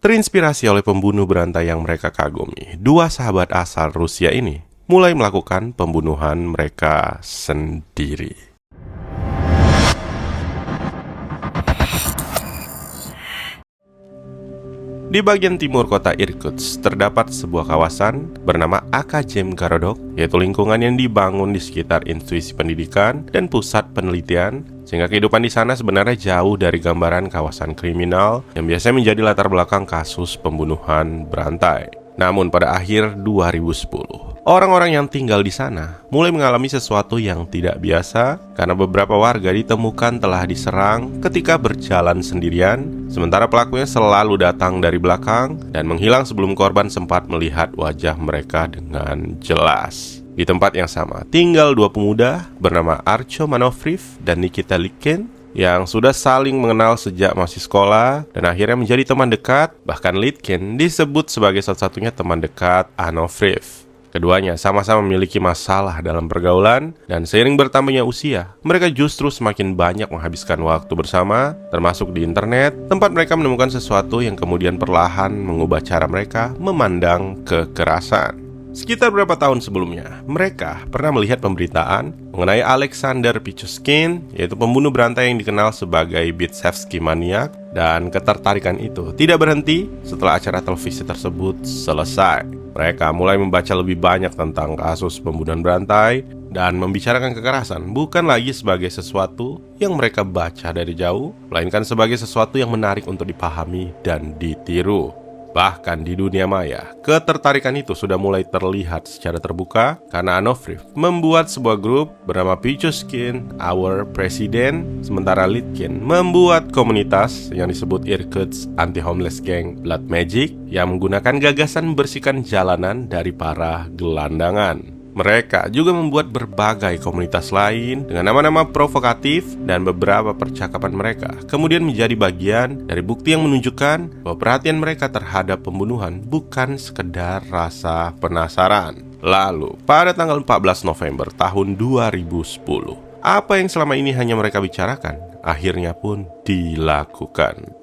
Terinspirasi oleh pembunuh berantai yang mereka kagumi, dua sahabat asal Rusia ini mulai melakukan pembunuhan mereka sendiri. Di bagian timur kota Irkutsk terdapat sebuah kawasan bernama Akademgorodok, yaitu lingkungan yang dibangun di sekitar institusi pendidikan dan pusat penelitian, sehingga kehidupan di sana sebenarnya jauh dari gambaran kawasan kriminal yang biasanya menjadi latar belakang kasus pembunuhan berantai. Namun pada akhir 2010, orang-orang yang tinggal di sana mulai mengalami sesuatu yang tidak biasa karena beberapa warga ditemukan telah diserang ketika berjalan sendirian, sementara pelakunya selalu datang dari belakang dan menghilang sebelum korban sempat melihat wajah mereka dengan jelas. Di tempat yang sama, tinggal dua pemuda bernama Archo Manofriv dan Nikita Litkin yang sudah saling mengenal sejak masih sekolah dan akhirnya menjadi teman dekat. Bahkan Litkin disebut sebagai satu-satunya teman dekat Anofriv. Keduanya sama-sama memiliki masalah dalam pergaulan, dan seiring bertambahnya usia, mereka justru semakin banyak menghabiskan waktu bersama, termasuk di internet, tempat mereka menemukan sesuatu yang kemudian perlahan mengubah cara mereka memandang kekerasan. Sekitar beberapa tahun sebelumnya, mereka pernah melihat pemberitaan mengenai Alexander Pichushkin, yaitu pembunuh berantai yang dikenal sebagai Bitsevsky Maniak, dan ketertarikan itu tidak berhenti setelah acara televisi tersebut selesai. Mereka mulai membaca lebih banyak tentang kasus pembunuhan berantai dan membicarakan kekerasan bukan lagi sebagai sesuatu yang mereka baca dari jauh, melainkan sebagai sesuatu yang menarik untuk dipahami dan ditiru. Bahkan di dunia maya, ketertarikan itu sudah mulai terlihat secara terbuka karena Anofriv membuat sebuah grup bernama Pichushkin Our President, sementara Litkin membuat komunitas yang disebut Irkutsk Anti-Homeless Gang Blood Magic yang menggunakan gagasan membersihkan jalanan dari para gelandangan. Mereka juga membuat berbagai komunitas lain dengan nama-nama provokatif, dan beberapa percakapan mereka kemudian menjadi bagian dari bukti yang menunjukkan bahwa perhatian mereka terhadap pembunuhan bukan sekedar rasa penasaran. Lalu, pada tanggal 14 November tahun 2010, apa yang selama ini hanya mereka bicarakan, akhirnya pun dilakukan.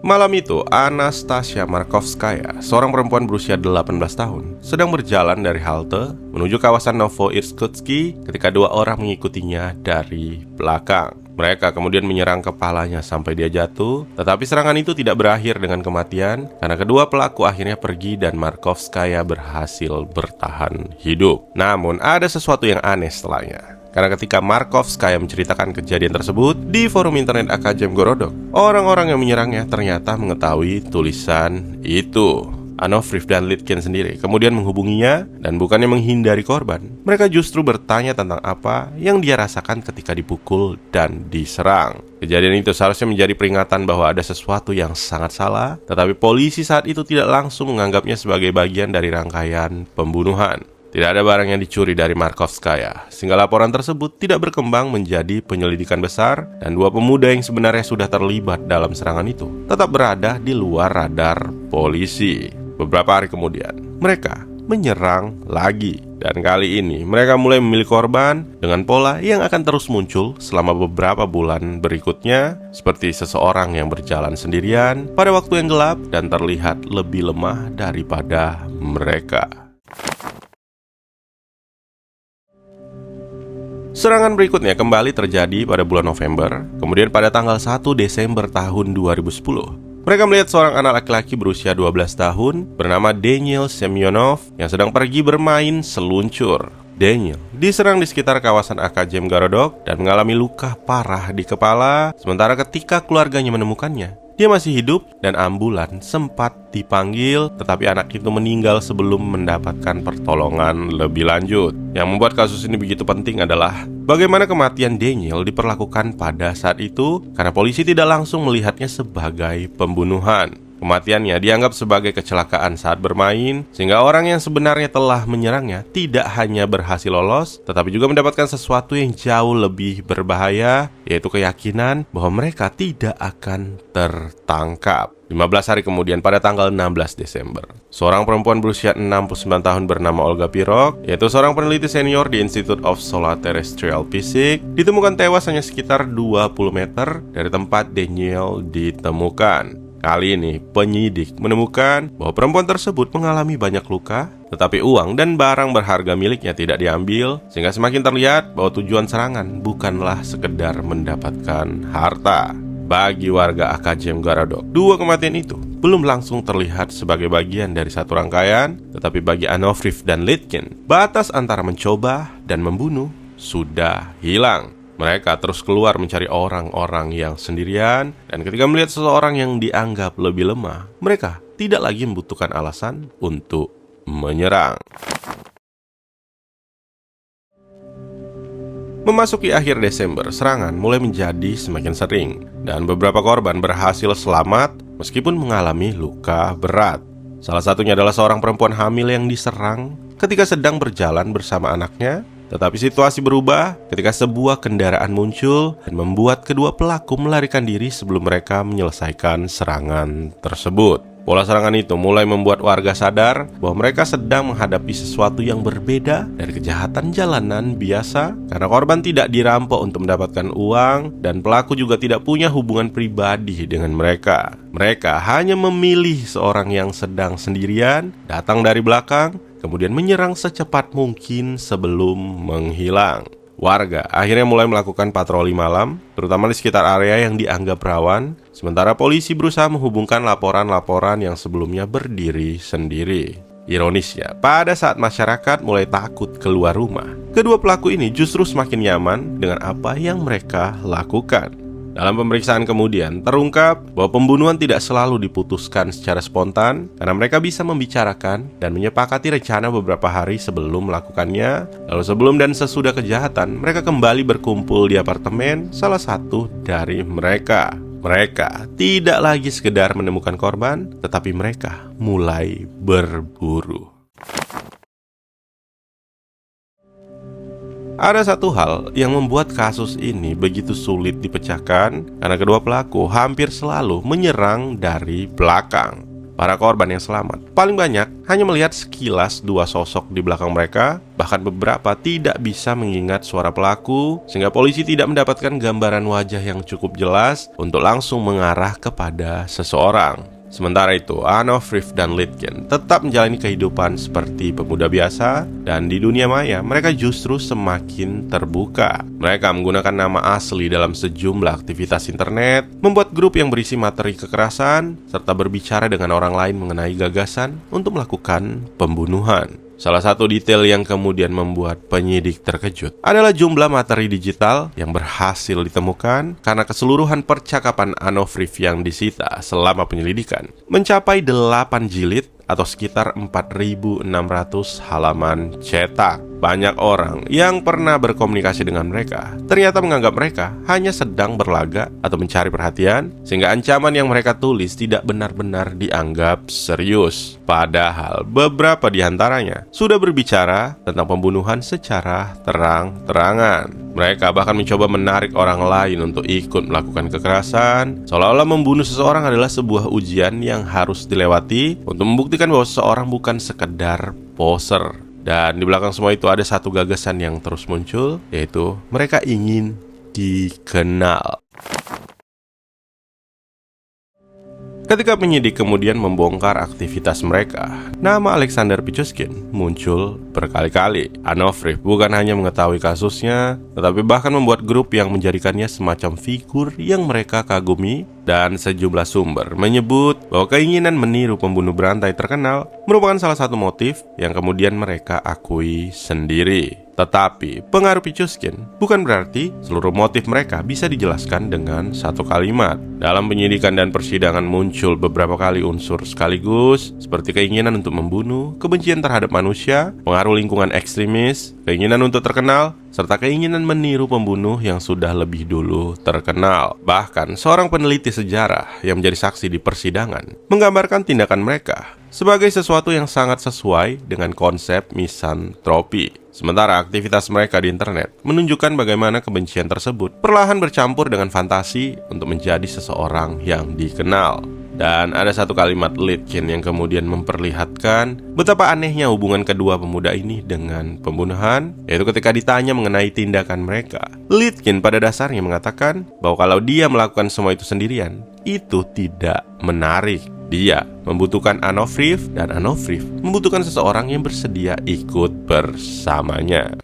Malam itu, Anastasia Markovskaya, seorang perempuan berusia 18 tahun, sedang berjalan dari halte menuju kawasan Novoirkutsky ketika dua orang mengikutinya dari belakang. Mereka kemudian menyerang kepalanya sampai dia jatuh, tetapi serangan itu tidak berakhir dengan kematian karena kedua pelaku akhirnya pergi dan Markovskaya berhasil bertahan hidup. Namun, ada sesuatu yang aneh setelahnya. Karena ketika Markovskaya menceritakan kejadian tersebut di forum internet Akademgorodok, orang-orang yang menyerangnya ternyata mengetahui tulisan itu. Anofriv dan Litkin sendiri kemudian menghubunginya, dan bukannya menghindari korban, mereka justru bertanya tentang apa yang dia rasakan ketika dipukul dan diserang. Kejadian itu seharusnya menjadi peringatan bahwa ada sesuatu yang sangat salah, tetapi polisi saat itu tidak langsung menganggapnya sebagai bagian dari rangkaian pembunuhan. Tidak ada barang yang dicuri dari Markovskaya, sehingga laporan tersebut tidak berkembang menjadi penyelidikan besar, dan dua pemuda yang sebenarnya sudah terlibat dalam serangan itu tetap berada di luar radar polisi. Beberapa hari kemudian, mereka menyerang lagi, dan kali ini mereka mulai memilih korban dengan pola yang akan terus muncul selama beberapa bulan berikutnya, seperti seseorang yang berjalan sendirian pada waktu yang gelap dan terlihat lebih lemah daripada mereka. Serangan berikutnya kembali terjadi pada bulan November, kemudian pada tanggal 1 Desember tahun 2010. Mereka melihat seorang anak laki-laki berusia 12 tahun bernama Daniel Semyonov yang sedang pergi bermain seluncur. Daniel diserang di sekitar kawasan Akademgorodok dan mengalami luka parah di kepala, sementara ketika keluarganya menemukannya, dia masih hidup dan ambulan sempat dipanggil, tetapi anak itu meninggal sebelum mendapatkan pertolongan lebih lanjut. Yang membuat kasus ini begitu penting adalah bagaimana kematian Daniel diperlakukan pada saat itu, karena polisi tidak langsung melihatnya sebagai pembunuhan. Kematiannya dianggap sebagai kecelakaan saat bermain, sehingga orang yang sebenarnya telah menyerangnya tidak hanya berhasil lolos, tetapi juga mendapatkan sesuatu yang jauh lebih berbahaya, yaitu keyakinan bahwa mereka tidak akan tertangkap. 15 hari kemudian pada tanggal 16 Desember, seorang perempuan berusia 69 tahun bernama Olga Pirog, yaitu seorang peneliti senior di Institute of Solar Terrestrial Physics, ditemukan tewas hanya sekitar 20 meter dari tempat Daniel ditemukan. Kali ini, penyidik menemukan bahwa perempuan tersebut mengalami banyak luka, tetapi uang dan barang berharga miliknya tidak diambil, sehingga semakin terlihat bahwa tujuan serangan bukanlah sekedar mendapatkan harta. Bagi warga AKJM Garodok, dua kematian itu belum langsung terlihat sebagai bagian dari satu rangkaian, tetapi bagi Anofriv dan Litkin, batas antara mencoba dan membunuh sudah hilang. Mereka terus keluar mencari orang-orang yang sendirian, dan ketika melihat seseorang yang dianggap lebih lemah, mereka tidak lagi membutuhkan alasan untuk menyerang. Memasuki akhir Desember, serangan mulai menjadi semakin sering, dan beberapa korban berhasil selamat meskipun mengalami luka berat. Salah satunya adalah seorang perempuan hamil yang diserang ketika sedang berjalan bersama anaknya. Tetapi situasi berubah ketika sebuah kendaraan muncul dan membuat kedua pelaku melarikan diri sebelum mereka menyelesaikan serangan tersebut. Pola serangan itu mulai membuat warga sadar bahwa mereka sedang menghadapi sesuatu yang berbeda dari kejahatan jalanan biasa, karena korban tidak dirampok untuk mendapatkan uang dan pelaku juga tidak punya hubungan pribadi dengan mereka. Mereka hanya memilih seorang yang sedang sendirian, datang dari belakang, kemudian menyerang secepat mungkin sebelum menghilang. Warga akhirnya mulai melakukan patroli malam, terutama di sekitar area yang dianggap rawan, sementara polisi berusaha menghubungkan laporan-laporan yang sebelumnya berdiri sendiri. Ironisnya, pada saat masyarakat mulai takut keluar rumah, kedua pelaku ini justru semakin nyaman dengan apa yang mereka lakukan. Dalam pemeriksaan kemudian, terungkap bahwa pembunuhan tidak selalu diputuskan secara spontan, karena mereka bisa membicarakan dan menyepakati rencana beberapa hari sebelum melakukannya. Lalu sebelum dan sesudah kejahatan, mereka kembali berkumpul di apartemen salah satu dari mereka. Mereka tidak lagi sekedar menemukan korban, tetapi mereka mulai berburu. Ada satu hal yang membuat kasus ini begitu sulit dipecahkan, karena kedua pelaku hampir selalu menyerang dari belakang. Para korban yang selamat paling banyak hanya melihat sekilas dua sosok di belakang mereka, bahkan beberapa tidak bisa mengingat suara pelaku, sehingga polisi tidak mendapatkan gambaran wajah yang cukup jelas untuk langsung mengarah kepada seseorang. Sementara itu, Anofriv dan Litkin tetap menjalani kehidupan seperti pemuda biasa, dan di dunia maya mereka justru semakin terbuka. Mereka menggunakan nama asli dalam sejumlah aktivitas internet, membuat grup yang berisi materi kekerasan, serta berbicara dengan orang lain mengenai gagasan untuk melakukan pembunuhan. Salah satu detail yang kemudian membuat penyidik terkejut adalah jumlah materi digital yang berhasil ditemukan, karena keseluruhan percakapan Anofriv yang disita selama penyelidikan mencapai 8 jilid atau sekitar 4.600 halaman cetak. Banyak orang yang pernah berkomunikasi dengan mereka ternyata menganggap mereka hanya sedang berlaga atau mencari perhatian, sehingga ancaman yang mereka tulis tidak benar-benar dianggap serius. Padahal beberapa di antaranya sudah berbicara tentang pembunuhan secara terang-terangan. Mereka bahkan mencoba menarik orang lain untuk ikut melakukan kekerasan, seolah-olah membunuh seseorang adalah sebuah ujian yang harus dilewati untuk membuktikan bahwa seseorang bukan sekedar poser. Dan di belakang semua itu ada satu gagasan yang terus muncul, yaitu mereka ingin dikenal. Ketika penyidik kemudian membongkar aktivitas mereka, nama Alexander Pichushkin muncul berkali-kali. Anofriv bukan hanya mengetahui kasusnya, tetapi bahkan membuat grup yang menjadikannya semacam figur yang mereka kagumi. Dan sejumlah sumber menyebut bahwa keinginan meniru pembunuh berantai terkenal merupakan salah satu motif yang kemudian mereka akui sendiri. Tetapi pengaruh Pichuskin bukan berarti seluruh motif mereka bisa dijelaskan dengan satu kalimat. Dalam penyidikan dan persidangan muncul beberapa kali unsur sekaligus, seperti keinginan untuk membunuh, kebencian terhadap manusia, pengaruh lingkungan ekstremis, keinginan untuk terkenal, serta keinginan meniru pembunuh yang sudah lebih dulu terkenal. Bahkan seorang peneliti sejarah yang menjadi saksi di persidangan menggambarkan tindakan mereka sebagai sesuatu yang sangat sesuai dengan konsep misantropi. Sementara aktivitas mereka di internet menunjukkan bagaimana kebencian tersebut perlahan bercampur dengan fantasi untuk menjadi seseorang yang dikenal. Dan ada satu kalimat Litkin yang kemudian memperlihatkan betapa anehnya hubungan kedua pemuda ini dengan pembunuhan, yaitu ketika ditanya mengenai tindakan mereka. Litkin pada dasarnya mengatakan bahwa kalau dia melakukan semua itu sendirian, itu tidak menarik. Dia membutuhkan Onofriv dan Onofriv membutuhkan seseorang yang bersedia ikut bersamanya.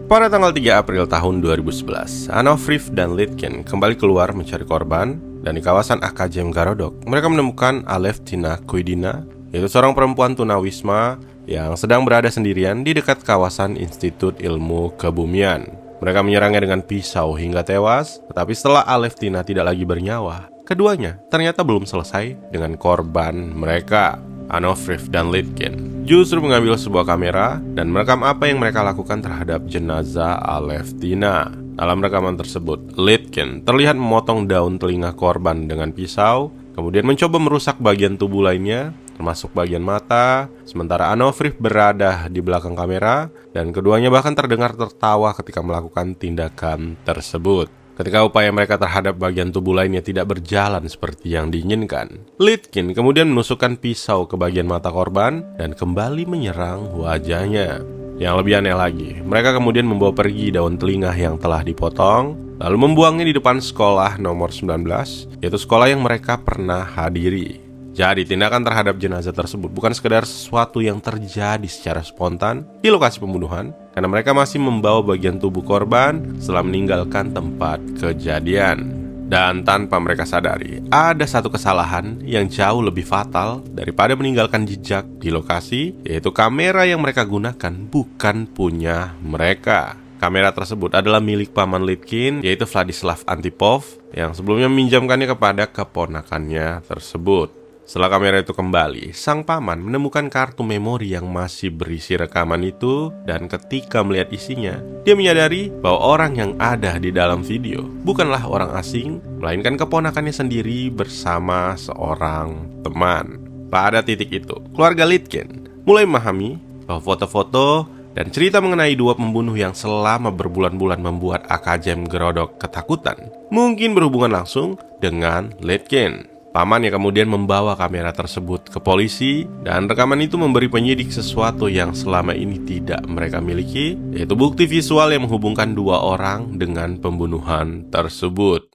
Pada tanggal 3 April tahun 2011, Onofriv dan Litkin kembali keluar mencari korban, dan di kawasan Akajem Garodok, mereka menemukan Alevtina Kuidina, yaitu seorang perempuan tunawisma yang sedang berada sendirian di dekat kawasan Institut Ilmu Kebumian. Mereka menyerangnya dengan pisau hingga tewas, tetapi setelah Alevtina tidak lagi bernyawa, keduanya ternyata belum selesai dengan korban mereka. Onofriv dan Litkin justru mengambil sebuah kamera dan merekam apa yang mereka lakukan terhadap jenazah Alevtina. Dalam rekaman tersebut, Litkin terlihat memotong daun telinga korban dengan pisau, kemudian mencoba merusak bagian tubuh lainnya, termasuk bagian mata, sementara Onofriv berada di belakang kamera, dan keduanya bahkan terdengar tertawa ketika melakukan tindakan tersebut. Ketika upaya mereka terhadap bagian tubuh lainnya tidak berjalan seperti yang diinginkan, Litkin kemudian menusukkan pisau ke bagian mata korban dan kembali menyerang wajahnya. Yang lebih aneh lagi, mereka kemudian membawa pergi daun telinga yang telah dipotong, lalu membuangnya di depan sekolah nomor 19, yaitu sekolah yang mereka pernah hadiri. Jadi tindakan terhadap jenazah tersebut bukan sekedar sesuatu yang terjadi secara spontan di lokasi pembunuhan, karena mereka masih membawa bagian tubuh korban setelah meninggalkan tempat kejadian. Dan tanpa mereka sadari, ada satu kesalahan yang jauh lebih fatal daripada meninggalkan jejak di lokasi, yaitu kamera yang mereka gunakan bukan punya mereka. Kamera tersebut adalah milik paman Litkin, yaitu Vladislav Antipov, yang sebelumnya meminjamkannya kepada keponakannya tersebut. Setelah kamera itu kembali, sang paman menemukan kartu memori yang masih berisi rekaman itu, dan ketika melihat isinya, dia menyadari bahwa orang yang ada di dalam video bukanlah orang asing, melainkan keponakannya sendiri bersama seorang teman. Pada titik itu, keluarga Litkin mulai memahami bahwa foto-foto dan cerita mengenai dua pembunuh yang selama berbulan-bulan membuat Akajem Garodok ketakutan mungkin berhubungan langsung dengan Litkin. Paman yang kemudian membawa kamera tersebut ke polisi, dan rekaman itu memberi penyidik sesuatu yang selama ini tidak mereka miliki, yaitu bukti visual yang menghubungkan dua orang dengan pembunuhan tersebut.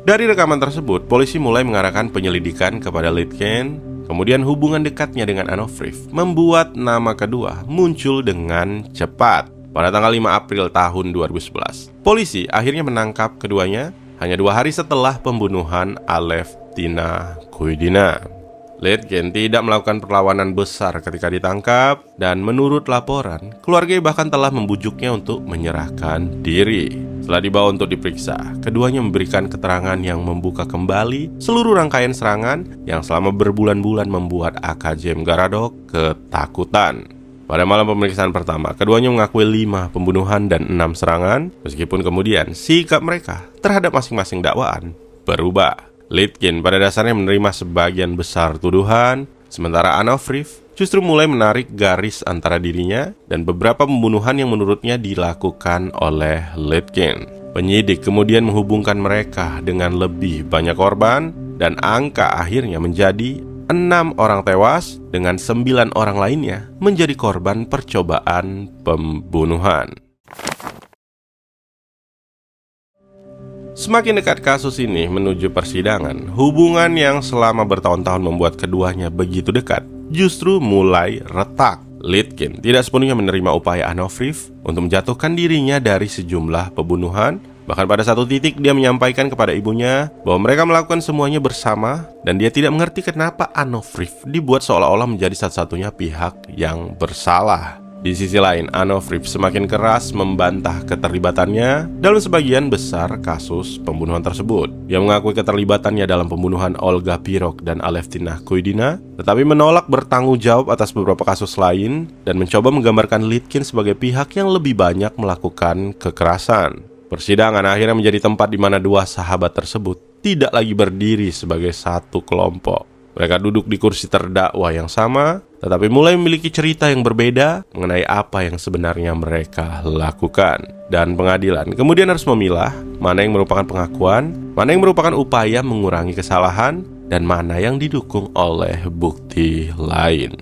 Dari rekaman tersebut, polisi mulai mengarahkan penyelidikan kepada Litkin. Kemudian hubungan dekatnya dengan Onofriv membuat nama kedua muncul dengan cepat. Pada tanggal 5 April tahun 2011, polisi akhirnya menangkap keduanya hanya 2 hari setelah pembunuhan Alevtina Kuidina. Litkin tidak melakukan perlawanan besar ketika ditangkap, dan menurut laporan, keluarga bahkan telah membujuknya untuk menyerahkan diri. Setelah dibawa untuk diperiksa, keduanya memberikan keterangan yang membuka kembali seluruh rangkaian serangan yang selama berbulan-bulan membuat Akajem Garodok ketakutan. Pada malam pemeriksaan pertama, keduanya mengakui 5 pembunuhan dan 6 serangan, meskipun kemudian sikap mereka terhadap masing-masing dakwaan berubah. Litkin pada dasarnya menerima sebagian besar tuduhan, sementara Onofriv justru mulai menarik garis antara dirinya dan beberapa pembunuhan yang menurutnya dilakukan oleh Litkin. Penyidik kemudian menghubungkan mereka dengan lebih banyak korban, dan angka akhirnya menjadi 6 orang tewas dengan 9 orang lainnya menjadi korban percobaan pembunuhan. Semakin dekat kasus ini menuju persidangan, hubungan yang selama bertahun-tahun membuat keduanya begitu dekat justru mulai retak. Litkin tidak sepenuhnya menerima upaya Onofriv untuk menjatuhkan dirinya dari sejumlah pembunuhan, Bahkan pada satu titik dia menyampaikan kepada ibunya bahwa mereka melakukan semuanya bersama dan dia tidak mengerti kenapa Anofriv dibuat seolah-olah menjadi satu-satunya pihak yang bersalah. Di sisi lain, Anofriv semakin keras membantah keterlibatannya dalam sebagian besar kasus pembunuhan tersebut. Dia mengakui keterlibatannya dalam pembunuhan Olga Pirog dan Alevtina Kuidina, tetapi menolak bertanggung jawab atas beberapa kasus lain dan mencoba menggambarkan Litkin sebagai pihak yang lebih banyak melakukan kekerasan. Persidangan akhirnya menjadi tempat di mana dua sahabat tersebut tidak lagi berdiri sebagai satu kelompok. Mereka duduk di kursi terdakwa yang sama, tetapi mulai memiliki cerita yang berbeda mengenai apa yang sebenarnya mereka lakukan. Dan pengadilan kemudian harus memilah mana yang merupakan pengakuan, mana yang merupakan upaya mengurangi kesalahan, dan mana yang didukung oleh bukti lain.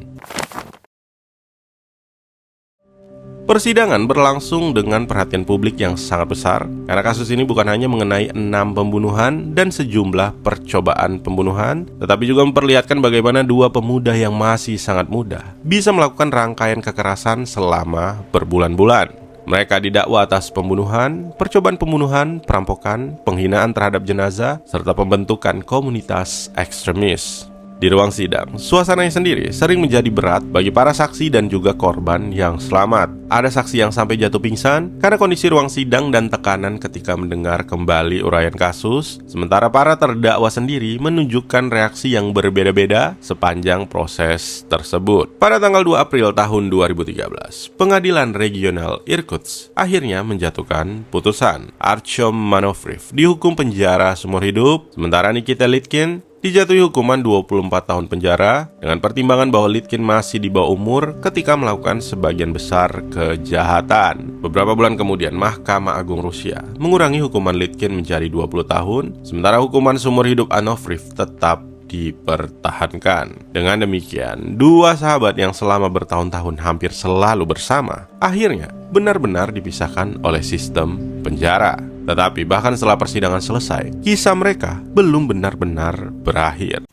Persidangan berlangsung dengan perhatian publik yang sangat besar karena kasus ini bukan hanya mengenai 6 pembunuhan dan sejumlah percobaan pembunuhan, tetapi juga memperlihatkan bagaimana dua pemuda yang masih sangat muda bisa melakukan rangkaian kekerasan selama berbulan-bulan. Mereka didakwa atas pembunuhan, percobaan pembunuhan, perampokan, penghinaan terhadap jenazah, serta pembentukan komunitas ekstremis. Di ruang sidang, suasananya sendiri sering menjadi berat bagi para saksi dan juga korban yang selamat. Ada saksi yang sampai jatuh pingsan karena kondisi ruang sidang dan tekanan ketika mendengar kembali uraian kasus, sementara para terdakwa sendiri menunjukkan reaksi yang berbeda-beda sepanjang proses tersebut. Pada tanggal 2 April tahun 2013, Pengadilan Regional Irkutsk akhirnya menjatuhkan putusan. Artyom Manofriv dihukum penjara seumur hidup, sementara Nikita Litkin dijatuhi hukuman 24 tahun penjara dengan pertimbangan bahwa Litkin masih di bawah umur ketika melakukan sebagian besar kejahatan. Beberapa bulan kemudian, Mahkamah Agung Rusia mengurangi hukuman Litkin menjadi 20 tahun, sementara hukuman seumur hidup Anofriv tetap dipertahankan. Dengan demikian, dua sahabat yang selama bertahun-tahun hampir selalu bersama akhirnya benar-benar dipisahkan oleh sistem penjara. Tetapi bahkan setelah persidangan selesai, kisah mereka belum benar-benar berakhir.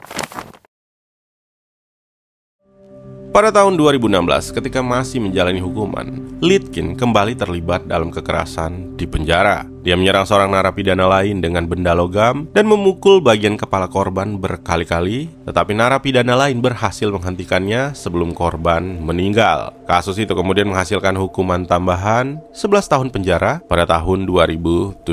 Pada tahun 2016, ketika masih menjalani hukuman, Litkin kembali terlibat dalam kekerasan di penjara. Dia menyerang seorang narapidana lain dengan benda logam dan memukul bagian kepala korban berkali-kali, tetapi narapidana lain berhasil menghentikannya sebelum korban meninggal. Kasus itu kemudian menghasilkan hukuman tambahan 11 tahun penjara pada tahun 2017.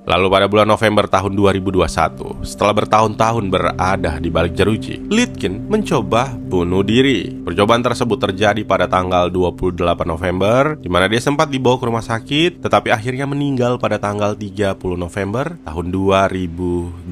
Lalu pada bulan November tahun 2021, setelah bertahun-tahun berada di balik jeruji, Litkin mencoba bunuh diri. Percobaan tersebut terjadi pada tanggal 28 November, di mana dia sempat dibawa ke rumah sakit, tetapi akhirnya meninggal pada tanggal 30 November tahun 2021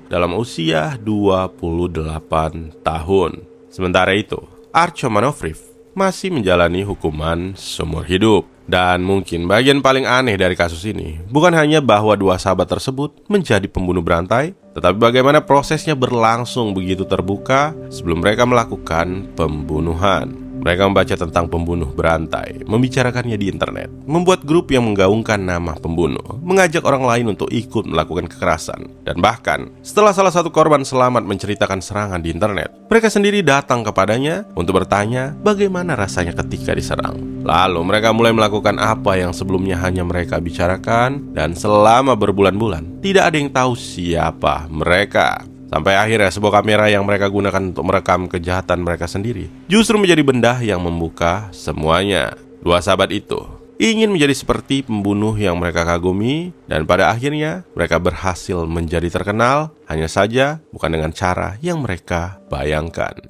dalam usia 28 tahun. Sementara itu, Artyom Manofriv masih menjalani hukuman seumur hidup. Dan mungkin bagian paling aneh dari kasus ini bukan hanya bahwa dua sahabat tersebut menjadi pembunuh berantai, tetapi bagaimana prosesnya berlangsung begitu terbuka sebelum mereka melakukan pembunuhan. Mereka membaca tentang pembunuh berantai, membicarakannya di internet, membuat grup yang menggaungkan nama pembunuh, mengajak orang lain untuk ikut melakukan kekerasan. Dan bahkan, setelah salah satu korban selamat menceritakan serangan di internet, mereka sendiri datang kepadanya untuk bertanya bagaimana rasanya ketika diserang. Lalu mereka mulai melakukan apa yang sebelumnya hanya mereka bicarakan, dan selama berbulan-bulan, tidak ada yang tahu siapa mereka. Sampai akhirnya sebuah kamera yang mereka gunakan untuk merekam kejahatan mereka sendiri justru menjadi benda yang membuka semuanya. Dua sahabat itu ingin menjadi seperti pembunuh yang mereka kagumi, dan pada akhirnya mereka berhasil menjadi terkenal, hanya saja bukan dengan cara yang mereka bayangkan.